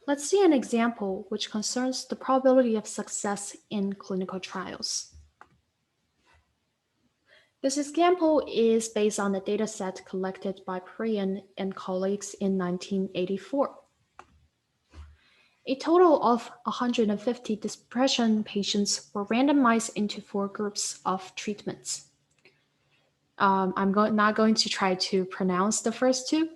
Let's see an example which concerns the probability of success in clinical trials. This example is based on a dataset collected by Priyan and colleagues in 1984. A total of 150 depression patients were randomized into 4 groups of treatments. Not going to try to pronounce the first two.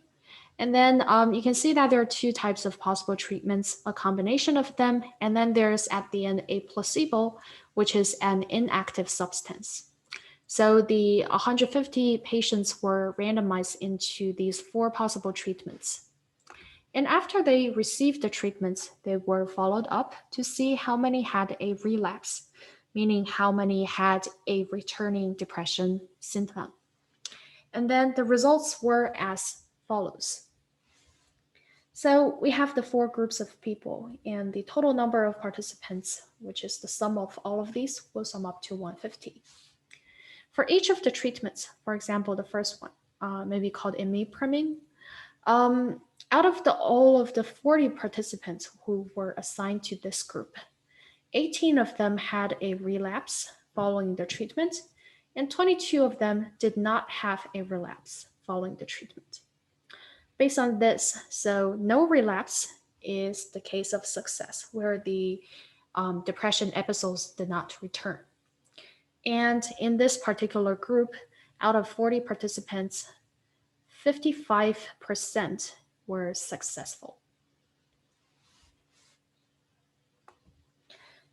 And then you can see that there are 2 types of possible treatments, a combination of them, and then there's at the end a placebo, which is an inactive substance. So the 150 patients were randomized into these 4 possible treatments. And after they received the treatments, they were followed up to see how many had a relapse, meaning how many had a returning depression symptom. And then the results were as follows. So we have the 4 groups of people, and the total number of participants, which is the sum of all of these, will sum up to 150. For each of the treatments, for example, the first one, maybe called imipramine, out of all of the 40 participants who were assigned to this group, 18 of them had a relapse following the treatment, and 22 of them did not have a relapse following the treatment. Based on this, so no relapse is the case of success, where the depression episodes did not return. And in this particular group, out of 40 participants, 55% were successful.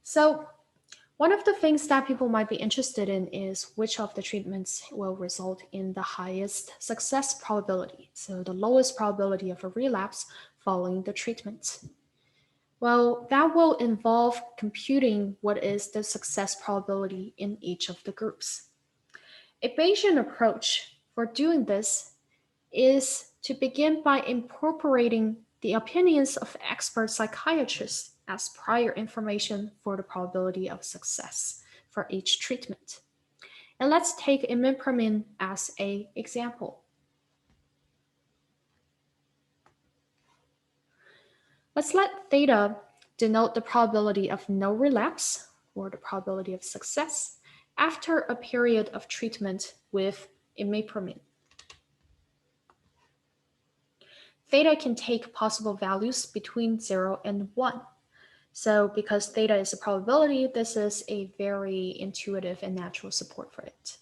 So one of the things that people might be interested in is which of the treatments will result in the highest success probability, so the lowest probability of a relapse following the treatment. Well, that will involve computing what is the success probability in each of the groups. A Bayesian approach for doing this is to begin by incorporating the opinions of expert psychiatrists as prior information for the probability of success for each treatment. And let's take imipramine as an example. Let's let theta denote the probability of no relapse, or the probability of success, after a period of treatment with imipramine. Theta can take possible values between 0 and 1. So because theta is a probability, this is a very intuitive and natural support for it.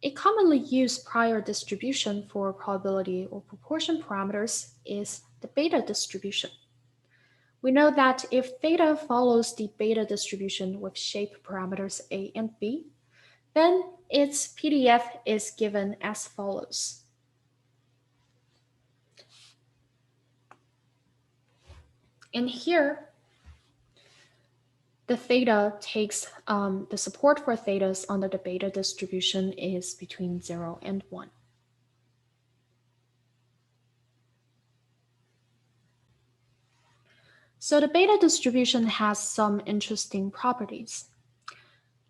A commonly used prior distribution for probability or proportion parameters is the beta distribution. We know that if theta follows the beta distribution with shape parameters a and b, then its PDF is given as follows. And here, the theta takes, the support for thetas under the beta distribution is between 0 and 1. So the beta distribution has some interesting properties.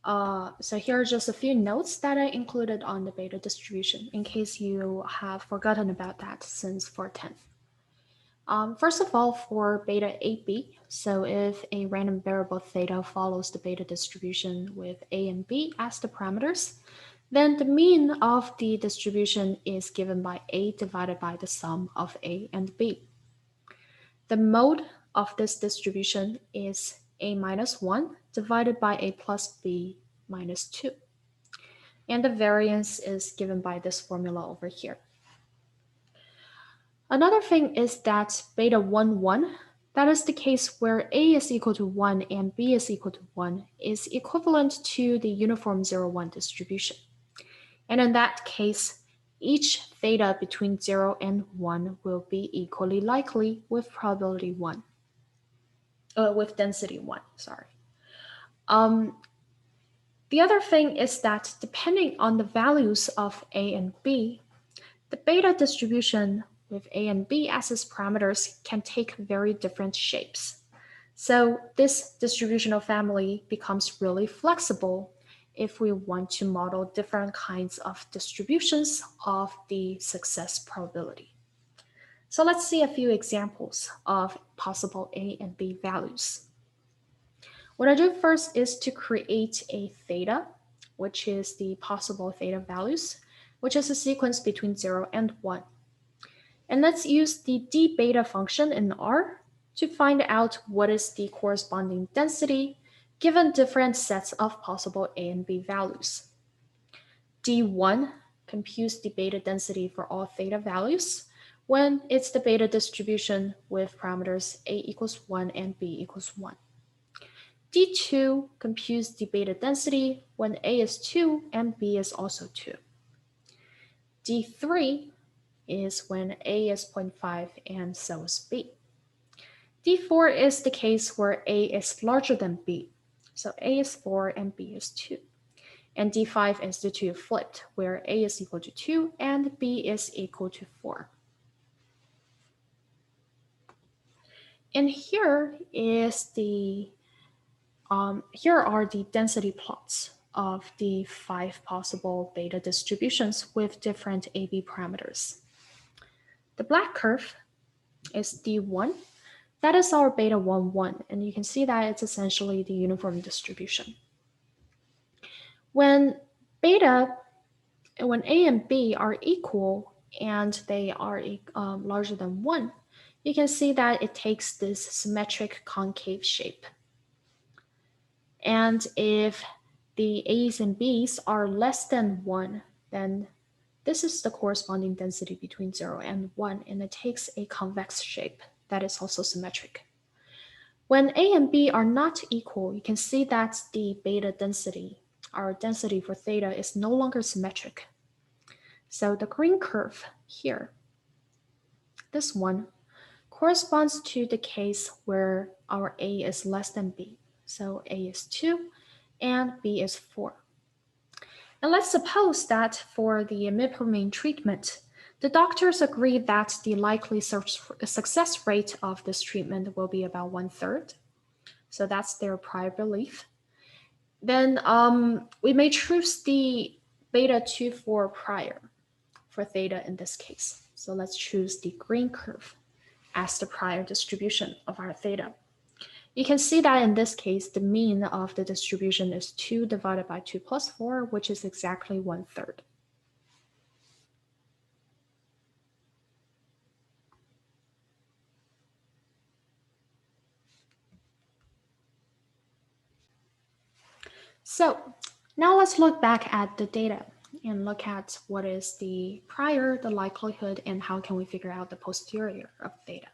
So here are just a few notes that I included on the beta distribution in case you have forgotten about that since 410. First of all, for beta 8b, so if a random variable theta follows the beta distribution with a and b as the parameters, then the mean of the distribution is given by a divided by the sum of a and b. The mode of this distribution is a minus 1 divided by a plus b minus 2. And the variance is given by this formula over here. Another thing is that beta 1, 1, that is the case where a is equal to 1 and b is equal to 1, is equivalent to the uniform 0, 1 distribution. And in that case, each theta between 0 and 1 will be equally likely with probability 1. With density 1, sorry. The other thing is that depending on the values of a and b, the beta distribution with a and b as its parameters can take very different shapes. So this distributional family becomes really flexible if we want to model different kinds of distributions of the success probability. So let's see a few examples of possible A and B values. What I do first is to create a theta, which is the possible theta values, which is a sequence between 0 and 1. And let's use the d beta function in R to find out what is the corresponding density given different sets of possible A and B values. D1 computes the beta density for all theta values when it's the beta distribution with parameters A equals 1 and B equals 1. D2 computes the beta density when A is 2 and B is also 2. D3 is when A is 0.5 and so is B. D4 is the case where A is larger than B. So A is 4 and B is 2. And D5 is the two flipped, where A is equal to 2 and B is equal to 4. And here are the density plots of the 5 possible beta distributions with different AB parameters. The black curve is D1. That is our beta 1, 1, and you can see that it's essentially the uniform distribution. When A and B are equal and they are larger than 1, you can see that it takes this symmetric concave shape. And if the A's and B's are less than 1, then this is the corresponding density between 0 and 1, and it takes a convex shape that is also symmetric. When A and B are not equal, you can see that the beta density, our density for theta, is no longer symmetric. So the green curve here, this one, corresponds to the case where our A is less than B. So A is 2 and B is 4. And let's suppose that for the imipramine treatment, the doctors agree that the likely success rate of this treatment will be about 1/3. So that's their prior belief. Then we may choose the beta 2, 4 prior for theta in this case. So let's choose the green curve as the prior distribution of our theta. You can see that in this case, the mean of the distribution is 2 divided by 2 plus 4, which is exactly 1/3. So now let's look back at the data and look at what is the prior, the likelihood, and how can we figure out the posterior of theta.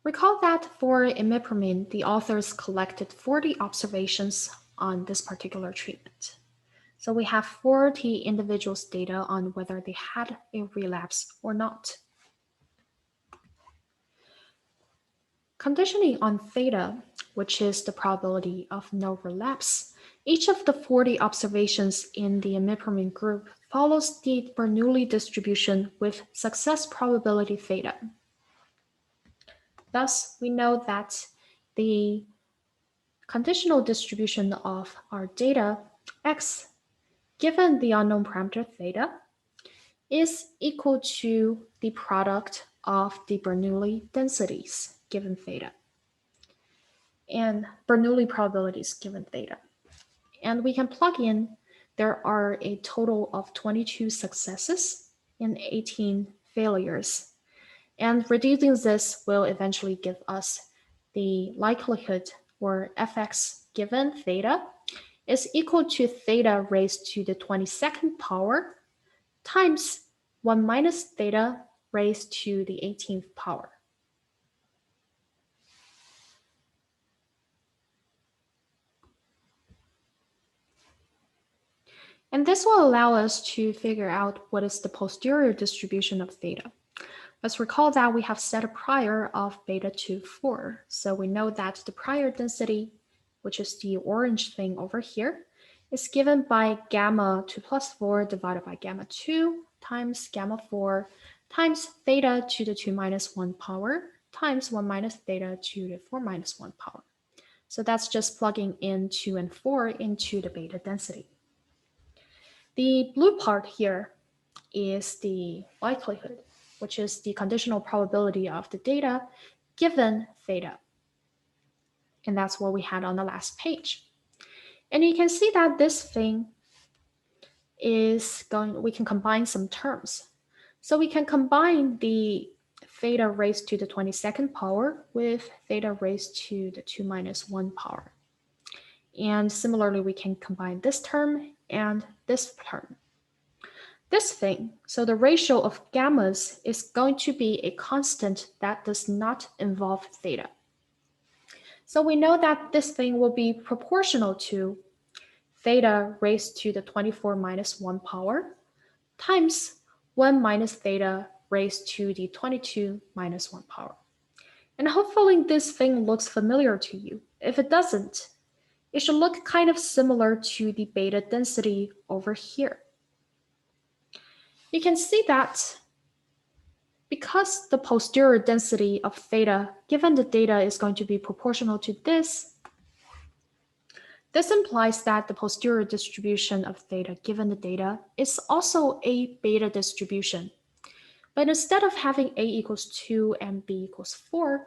Recall that for imipramine, the authors collected 40 observations on this particular treatment. So we have 40 individuals' data on whether they had a relapse or not. Conditioning on theta, which is the probability of no relapse, each of the 40 observations in the imipramine group follows the Bernoulli distribution with success probability theta. Thus, we know that the conditional distribution of our data, x, given the unknown parameter theta, is equal to the product of the Bernoulli densities given theta and Bernoulli probabilities given theta. And we can plug in, there are a total of 22 successes and 18 failures. And reducing this will eventually give us the likelihood where fx given theta is equal to theta raised to the 22nd power times 1 minus theta raised to the 18th power. And this will allow us to figure out what is the posterior distribution of theta. Let's recall that we have set a prior of beta 2, 4. So we know that the prior density, which is the orange thing over here, is given by gamma 2 plus 4 divided by gamma 2 times gamma 4 times theta to the 2 minus 1 power times 1 minus theta to the 4 minus 1 power. So that's just plugging in 2 and 4 into the beta density. The blue part here is the likelihood, which is the conditional probability of the data given theta. And that's what we had on the last page. And you can see that this thing we can combine some terms. So we can combine the theta raised to the 22nd power with theta raised to the 2 minus 1 power. And similarly, we can combine this term and this term. This thing, so the ratio of gammas is going to be a constant that does not involve theta. So we know that this thing will be proportional to theta raised to the 24 minus 1 power times 1 minus theta raised to the 22 minus 1 power. And hopefully this thing looks familiar to you. If it doesn't, it should look kind of similar to the beta density over here. You can see that because the posterior density of theta given the data is going to be proportional to this implies that the posterior distribution of theta given the data is also a beta distribution. But instead of having a equals 2 and b equals 4,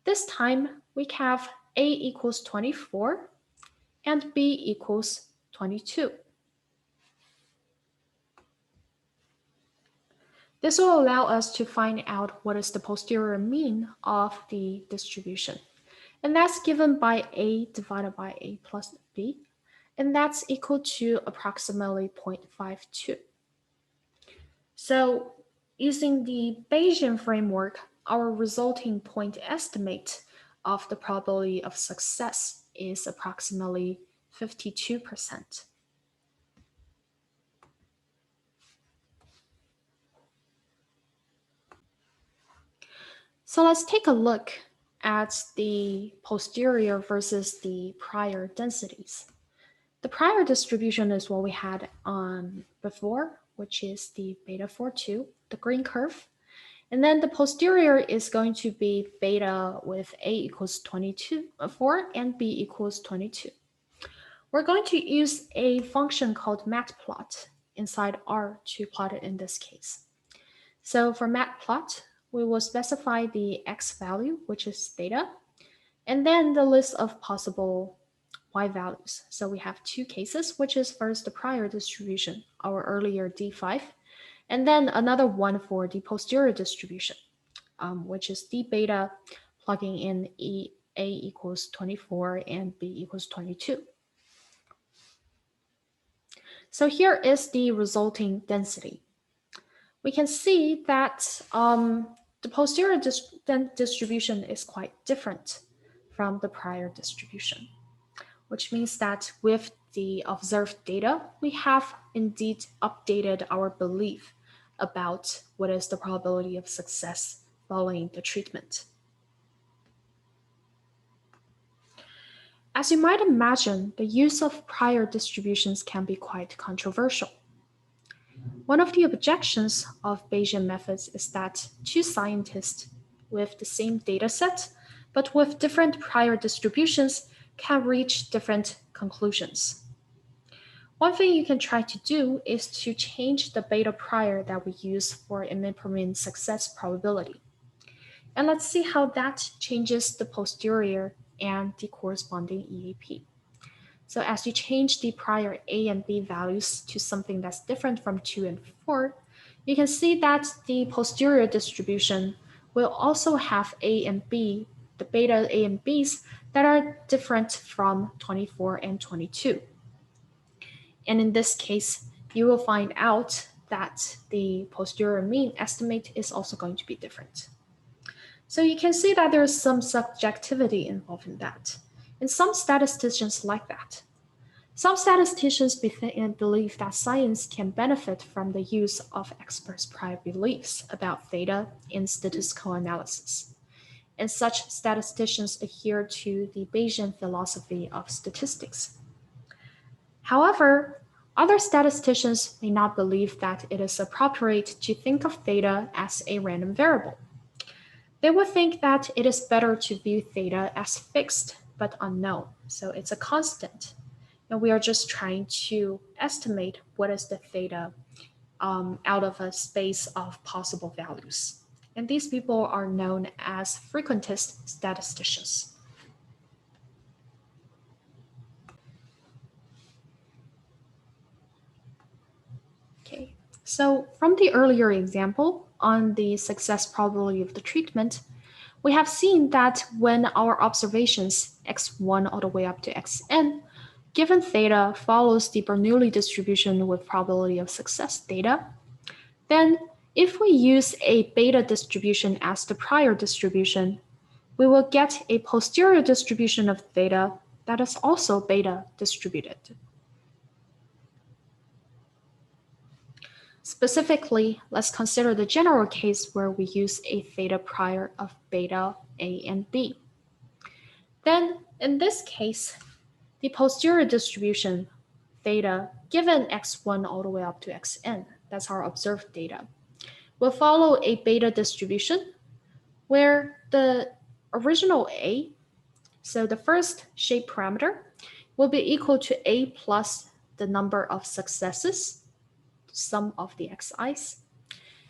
this time we have a equals 24 and b equals 22. This will allow us to find out what is the posterior mean of the distribution. And that's given by a divided by a plus b, and that's equal to approximately 0.52. So using the Bayesian framework, our resulting point estimate of the probability of success is approximately 52%. So let's take a look at the posterior versus the prior densities. The prior distribution is what we had before, which is the beta 42, the green curve. And then the posterior is going to be beta with a equals 4 and b equals 22. We're going to use a function called matplot inside R to plot it in this case. So for matplot, we will specify the x value, which is theta, and then the list of possible y values. So we have two cases, which is first the prior distribution, our earlier D5, and then another one for the posterior distribution, which is d beta plugging in a equals 24 and b equals 22. So here is the resulting density. We can see that the posterior distribution is quite different from the prior distribution, which means that with the observed data, we have indeed updated our belief about what is the probability of success following the treatment. As you might imagine, the use of prior distributions can be quite controversial. One of the objections of Bayesian methods is that two scientists with the same data set, but with different prior distributions, can reach different conclusions. One thing you can try to do is to change the beta prior that we use for imipramine success probability. And let's see how that changes the posterior and the corresponding EAP. So as you change the prior A and B values to something that's different from 2 and 4, you can see that the posterior distribution will also have A and B, the beta A and Bs, that are different from 24 and 22. And in this case, you will find out that the posterior mean estimate is also going to be different. So you can see that there's some subjectivity involved in that. And some statisticians like that. Some statisticians believe that science can benefit from the use of experts' prior beliefs about theta in statistical analysis. And such statisticians adhere to the Bayesian philosophy of statistics. However, other statisticians may not believe that it is appropriate to think of theta as a random variable. They would think that it is better to view theta as fixed but unknown, so it's a constant. And we are just trying to estimate what is the theta out of a space of possible values. And these people are known as frequentist statisticians. Okay, so from the earlier example on the success probability of the treatment, we have seen that when our observations x1 all the way up to xn, given theta follows the Bernoulli distribution with probability of success theta, then if we use a beta distribution as the prior distribution, we will get a posterior distribution of theta that is also beta distributed. Specifically, let's consider the general case where we use a theta prior of beta A and B. Then, in this case, the posterior distribution, theta, given x1 all the way up to xn, that's our observed data, will follow a beta distribution where the original A, so the first shape parameter, will be equal to A plus the number of successes, sum of the xi's.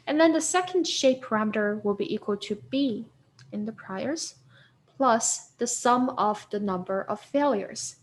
And then the second shape parameter will be equal to B in the priors, plus the sum of the number of failures,